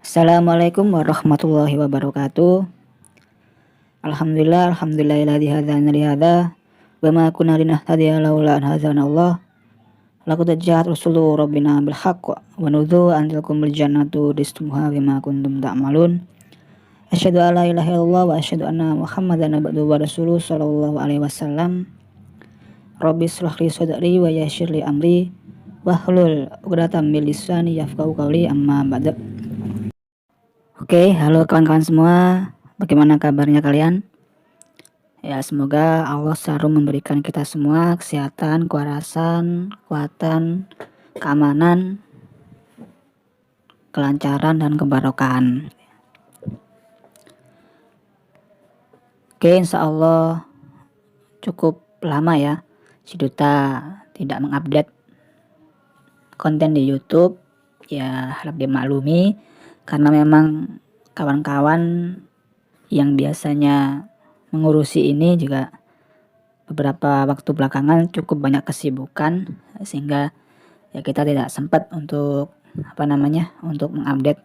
Assalamualaikum warahmatullahi wabarakatuh. Alhamdulillahilladzi hadana li hadza wa ma kunna linahtadiya laula an hadanallah. Laqad ja'at rusulu rabbina bil haqq wa nudzu an tilkumul jannatu ristumuha bima kuntum ta'malun. Asyhadu an la ilaha illallah wa asyhadu anna Muhammadan abduhu wa rasuluhu sallallahu alaihi wasallam. Rabbi shrah li sadri wa yassir li amri wahlul 'uqdatam min lisani yafqahu qawli amma ba'du. Oke, halo kawan-kawan semua. Bagaimana kabarnya kalian? Ya, semoga Allah selalu memberikan kita semua kesehatan, kewarasan, kekuatan, keamanan, kelancaran, dan kebarokahan. Oke, insya Allah cukup lama ya si Duta tidak mengupdate konten di YouTube. Ya, harap dimaklumi karena memang kawan-kawan yang biasanya mengurusi ini juga beberapa waktu belakangan cukup banyak kesibukan, sehingga ya kita tidak sempat untuk untuk mengupdate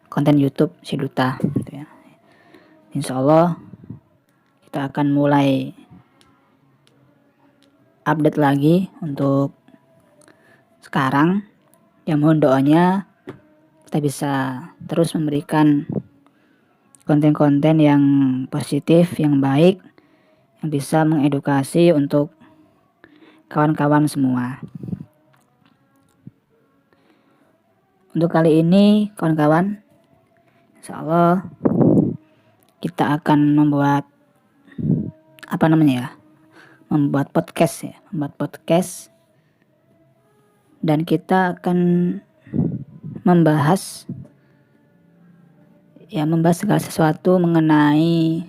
konten YouTube si Duta gitu ya. Insya Allah kita akan mulai update lagi untuk sekarang. Ya, mohon doanya kita bisa terus memberikan konten-konten yang positif, yang baik, yang bisa mengedukasi untuk kawan-kawan semua. Untuk kali ini kawan-kawan, insya Allah kita akan membuat membuat podcast dan kita akan membahas segala sesuatu mengenai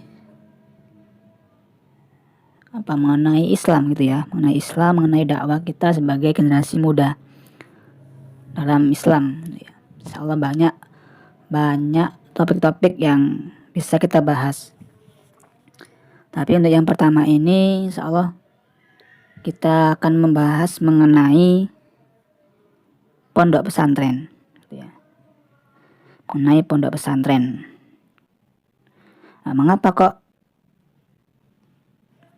Islam gitu ya, mengenai dakwah kita sebagai generasi muda dalam Islam gitu ya. Insyaallah banyak topik-topik yang bisa kita bahas. Tapi untuk yang pertama ini insyaallah kita akan membahas mengenai pondok pesantren gitu ya. Mengenai pondok pesantren. Nah, mengapa kok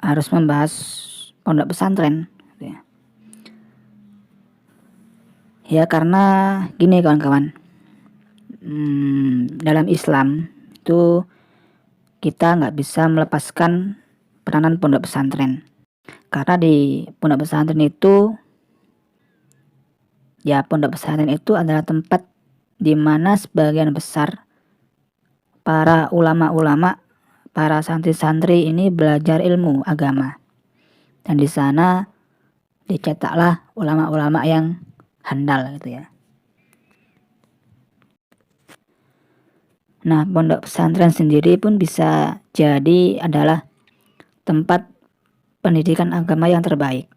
harus membahas pondok pesantren gitu ya? Ya karena gini kawan-kawan, dalam Islam itu kita nggak bisa melepaskan peranan pondok pesantren, karena di pondok pesantren itu adalah tempat di mana sebagian besar para ulama-ulama, para santri-santri ini belajar ilmu agama, dan di sana dicetaklah ulama-ulama yang handal gitu ya. Nah, pondok pesantren sendiri pun bisa jadi adalah tempat pendidikan agama yang terbaik.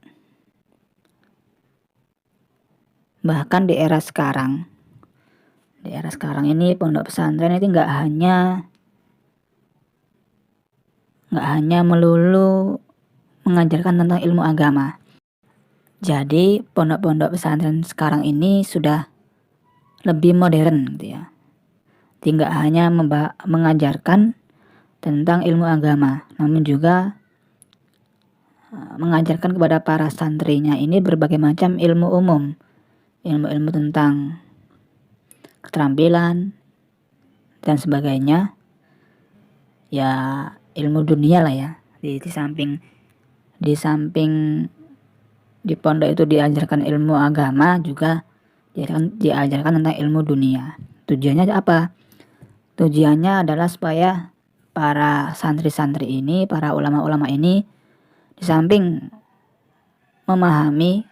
Bahkan di era sekarang ini pondok pesantren itu nggak hanya melulu mengajarkan tentang ilmu agama. Jadi pondok-pondok pesantren sekarang ini sudah lebih modern gitu ya. Tidak hanya mengajarkan tentang ilmu agama, namun juga mengajarkan kepada para santrinya ini berbagai macam ilmu umum, ilmu-ilmu tentang keterampilan dan sebagainya. Ya, ilmu dunia lah ya. Di samping di pondok itu diajarkan ilmu agama, juga diajarkan tentang ilmu dunia. Tujuannya apa? Tujuannya adalah supaya para santri-santri ini, para ulama-ulama ini, di samping memahami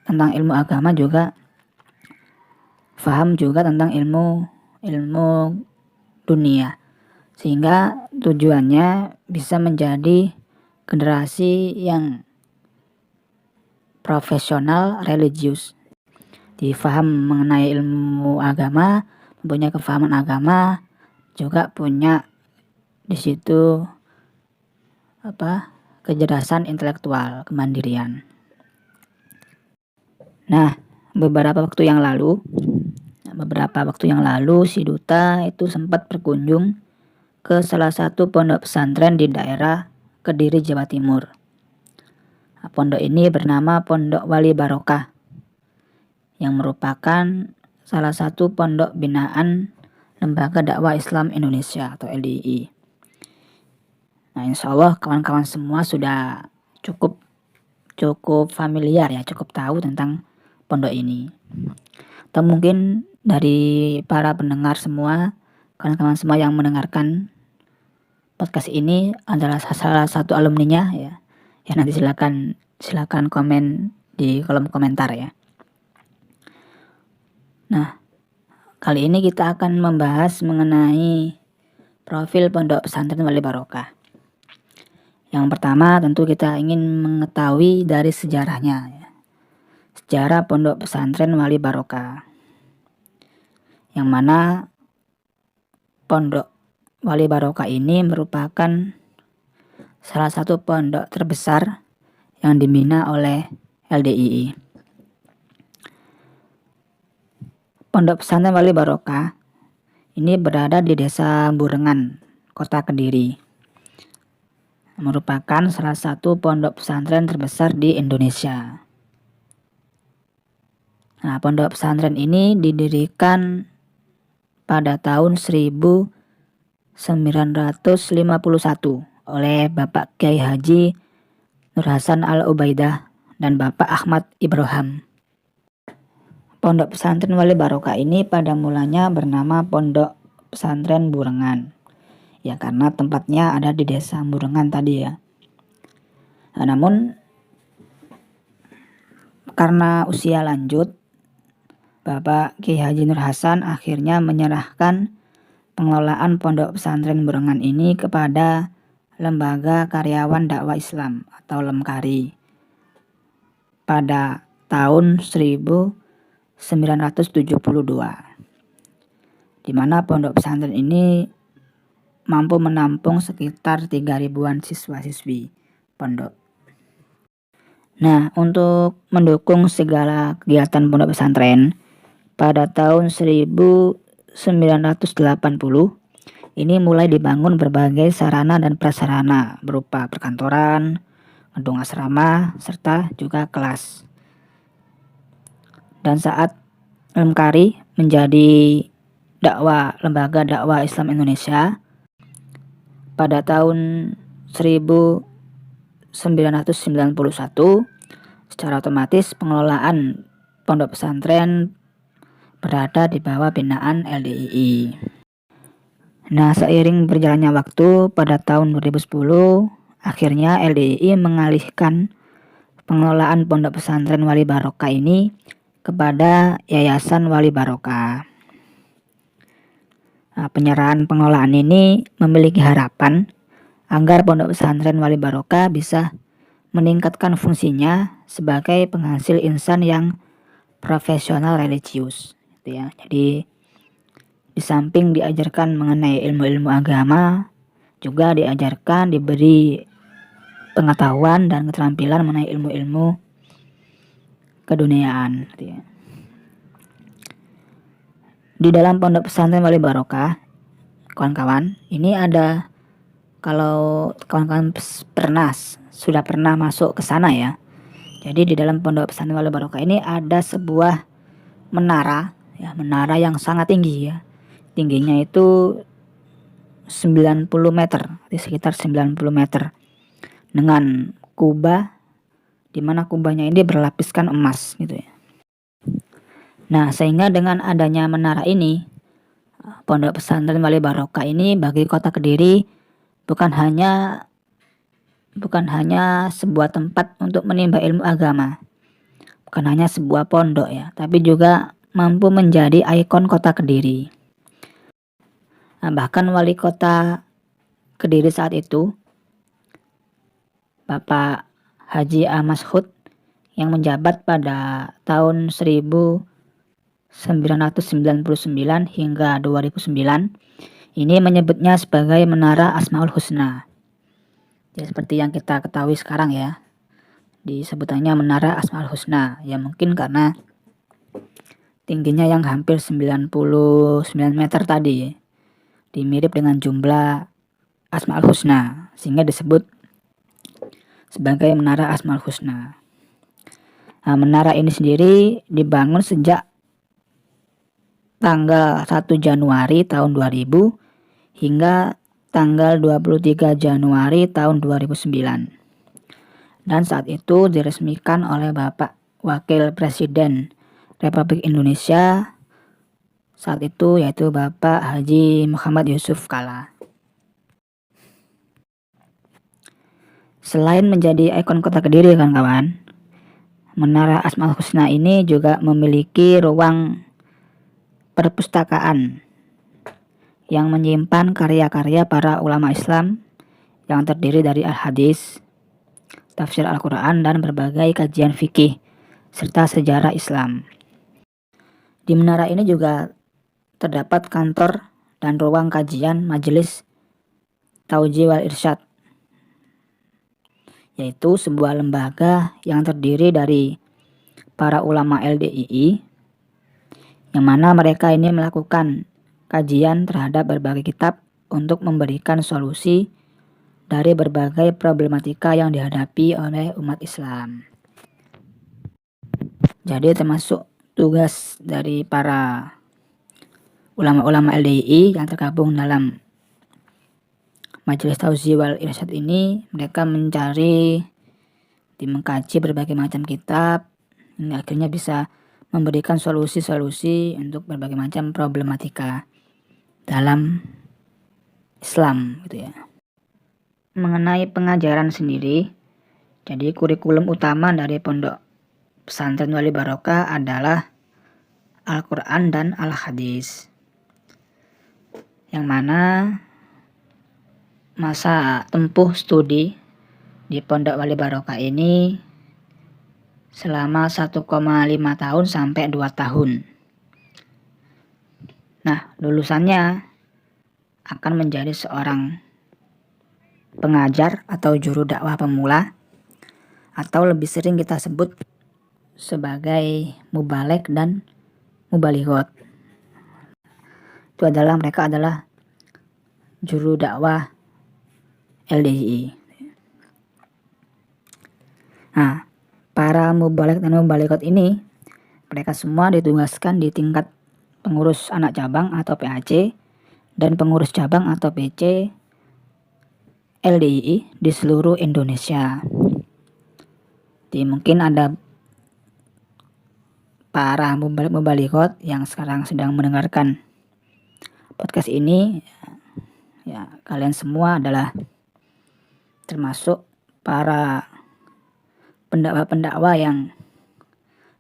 tentang ilmu agama juga paham juga tentang ilmu dunia, sehingga tujuannya bisa menjadi generasi yang profesional religius, difaham mengenai ilmu agama, mempunyai kefahaman agama, juga punya di situ kecerdasan intelektual, kemandirian. Nah, beberapa waktu yang lalu beberapa waktu yang lalu si duta itu sempat berkunjung ke salah satu pondok pesantren di daerah Kediri, Jawa Timur. Pondok ini bernama Pondok Wali Barokah, yang merupakan salah satu pondok binaan Lembaga Dakwah Islam Indonesia atau LDII. Nah, insya Allah kawan-kawan semua sudah cukup familiar ya, cukup tahu tentang pondok ini. Atau mungkin dari para pendengar semua, kawan-kawan semua yang mendengarkan podcast ini adalah salah satu alumninya ya. Ya nanti silakan komen di kolom komentar ya. Nah, kali ini kita akan membahas mengenai profil Pondok Pesantren Wali Barokah. Yang pertama tentu kita ingin mengetahui dari sejarahnya ya. Sejarah Pondok Pesantren Wali Barokah, yang mana Pondok Wali Barokah ini merupakan salah satu pondok terbesar yang dibina oleh LDII. Pondok Pesantren Wali Barokah ini berada di Desa Burengan, Kota Kediri. Merupakan salah satu pondok pesantren terbesar di Indonesia. Nah, pondok pesantren ini didirikan pada tahun 1951 oleh Bapak Kiai Haji Nur Hasan Al-Ubaidah dan Bapak Ahmad Ibrahim. Pondok Pesantren Wali Barokah ini pada mulanya bernama Pondok Pesantren Burengan. Ya, karena tempatnya ada di Desa Burengan tadi ya. Nah, namun karena usia lanjut, Bapak Kiai Haji Nur Hasan akhirnya menyerahkan pengelolaan Pondok Pesantren Burengan ini kepada Lembaga Karyawan Dakwah Islam atau Lemkari pada tahun 1972, di mana pondok pesantren ini mampu menampung sekitar 3.000-an siswa-siswi pondok. Nah, untuk mendukung segala kegiatan pondok pesantren, pada tahun 1980 ini mulai dibangun berbagai sarana dan prasarana berupa perkantoran, gedung asrama, serta juga kelas. Dan saat Lemkari menjadi Lembaga Dakwah Islam Indonesia pada tahun 1991, secara otomatis pengelolaan pondok pesantren berada di bawah binaan LDII. Nah, seiring berjalannya waktu, pada tahun 2010 akhirnya LDII mengalihkan pengelolaan pondok pesantren Wali Barokah ini kepada Yayasan Wali Barokah. Nah, penyerahan pengelolaan ini memiliki harapan agar pondok pesantren Wali Barokah bisa meningkatkan fungsinya sebagai penghasil insan yang profesional religius, gitu ya. Jadi di samping diajarkan mengenai ilmu-ilmu agama, juga diberi pengetahuan dan keterampilan mengenai ilmu-ilmu keduniaan. Gitu ya. Di dalam pondok pesantren Wali Barokah, kawan-kawan, ini ada, kalau kawan-kawan sudah pernah masuk ke sana ya. Jadi di dalam pondok pesantren Wali Barokah ini ada sebuah menara yang sangat tinggi ya. Tingginya itu 90 meter, di sekitar 90 meter. Dengan kubah, di mana kubahnya ini berlapiskan emas gitu ya. Nah, sehingga dengan adanya menara ini, pondok pesantren Wali Barokah ini bagi Kota Kediri bukan hanya sebuah tempat untuk menimba ilmu agama, bukan hanya sebuah pondok ya, tapi juga mampu menjadi ikon Kota Kediri. Nah, bahkan Wali Kota Kediri saat itu, Bapak Haji Ahmad Hud, yang menjabat pada tahun 1999 hingga 2009, ini menyebutnya sebagai Menara Asmaul Husna. Ya, seperti yang kita ketahui sekarang ya, disebutannya Menara Asmaul Husna. Ya mungkin karena tingginya yang hampir 99 meter tadi, dimirip dengan jumlah Asmaul Husna, sehingga disebut sebagai Menara Asmaul Husna. Nah, menara ini sendiri dibangun sejak tanggal 1 Januari tahun 2000 hingga tanggal 23 Januari tahun 2009. Dan saat itu diresmikan oleh Bapak Wakil Presiden Republik Indonesia saat itu, yaitu Bapak Haji Muhammad Yusuf Kalla. Selain menjadi ikon kota Kediri, kawan-kawan, Menara Asmaul Husna ini juga memiliki ruang perpustakaan yang menyimpan karya-karya para ulama Islam yang terdiri dari al-hadis, tafsir Al-Quran, dan berbagai kajian fikih serta sejarah Islam. Di menara ini juga terdapat kantor dan ruang kajian Majelis Tauji wal Irsyad, yaitu sebuah lembaga yang terdiri dari para ulama LDII, yang mana mereka ini melakukan kajian terhadap berbagai kitab untuk memberikan solusi dari berbagai problematika yang dihadapi oleh umat Islam. Jadi termasuk tugas dari para ulama-ulama LDII yang tergabung dalam Majelis Tauji wal Irsyad ini, mereka mengkaji berbagai macam kitab, hingga akhirnya bisa memberikan solusi-solusi untuk berbagai macam problematika dalam Islam, gitu ya. Mengenai pengajaran sendiri, jadi kurikulum utama dari Pondok Pesantren Wali Barokah adalah Al-Quran dan Al-Hadis, yang mana masa tempuh studi di Pondok Wali Barokah ini selama 1,5 tahun sampai 2 tahun. Nah, lulusannya akan menjadi seorang pengajar atau juru dakwah pemula, atau lebih sering kita sebut sebagai mubalek dan mubalighot. Itu adalah mereka adalah juru dakwah LDII. Nah, para mubalek dan mubalighot ini mereka semua ditugaskan di tingkat pengurus anak cabang atau PAC dan pengurus cabang atau PC LDII di seluruh Indonesia. Jadi mungkin ada para mubalighot yang sekarang sedang mendengarkan podcast ini, ya kalian semua adalah termasuk para pendakwa-pendakwa yang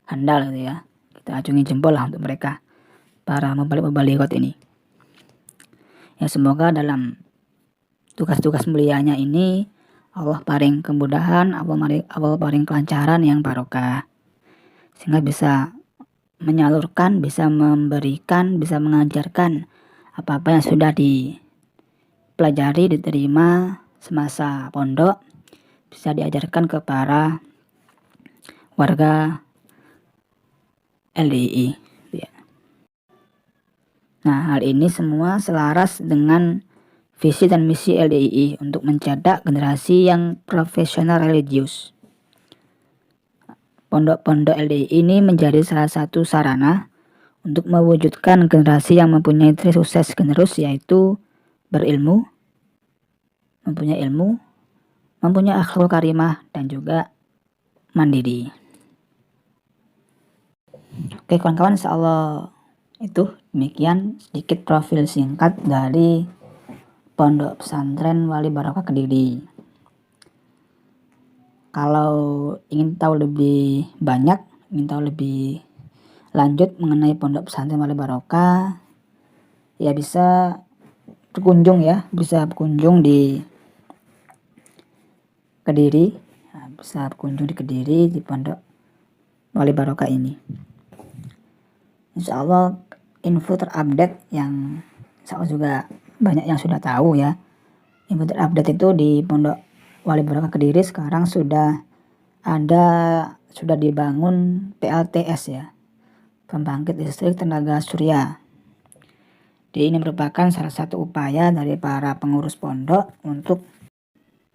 handal, gitu ya. Kita acungi jempol lah untuk mereka, para mubalighot ini. Ya, semoga dalam tugas-tugas mulianya ini Allah paring kemudahan, Allah paring kelancaran yang barokah, sehingga bisa menyalurkan, bisa memberikan, bisa mengajarkan apa-apa yang sudah dipelajari, diterima semasa pondok, bisa diajarkan ke para warga LDII. Nah, hal ini semua selaras dengan visi dan misi LDII untuk mencetak generasi yang profesional religius. Pondok-pondok LDII ini menjadi salah satu sarana untuk mewujudkan generasi yang mempunyai trik sukses generus, yaitu berilmu, mempunyai ilmu, mempunyai akhlakul karimah, dan juga mandiri. Oke kawan-kawan, insyaallah itu demikian sedikit profil singkat dari Pondok Pesantren Wali Barokah Kediri. Kalau ingin tahu lebih banyak, ingin tahu lebih lanjut mengenai Pondok Pesantren Wali Barokah, ya bisa berkunjung di Kediri, bisa berkunjung di Kediri di Pondok Wali Barokah ini. Insya Allah info terupdate yang insya Allah juga banyak yang sudah tahu ya. Info terupdate itu di Pondok Wali Barokah Kediri sekarang sudah dibangun PLTS ya, pembangkit listrik tenaga surya. Jadi ini merupakan salah satu upaya dari para pengurus pondok untuk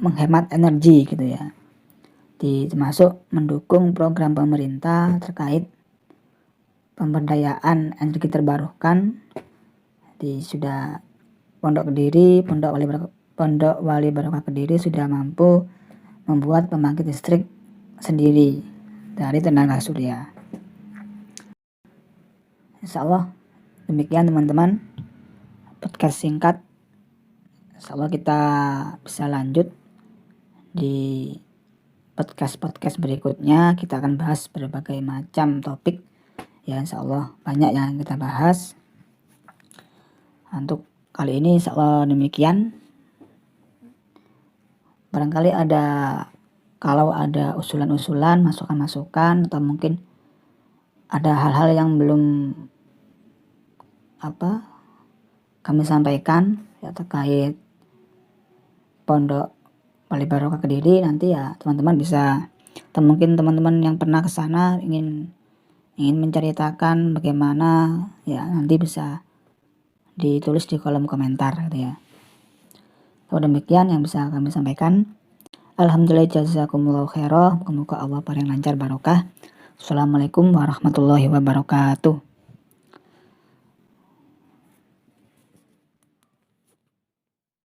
menghemat energi gitu ya. Termasuk mendukung program pemerintah terkait pemberdayaan energi terbarukan. Sudah Pondok Wali Barokah Kediri sudah mampu membuat pembangkit listrik sendiri dari tenaga surya. Insya Allah demikian teman-teman podcast singkat. Insya Allah kita bisa lanjut di podcast berikutnya. Kita akan bahas berbagai macam topik ya, insya Allah banyak yang kita bahas. Untuk kali ini insya Allah demikian. Barangkali kalau ada usulan-usulan, masukan-masukan, atau mungkin ada hal-hal yang belum kami sampaikan ya terkait Pondok Wali Barokah Kediri, nanti ya teman-teman bisa, atau mungkin teman-teman yang pernah ke sana ingin menceritakan bagaimana ya, nanti bisa ditulis di kolom komentar gitu ya. Demikian yang bisa kami sampaikan. Alhamdulillah, jazakumullahu khairah. Semoga Allah paling lancar barokah. Assalamualaikum warahmatullahi wabarakatuh.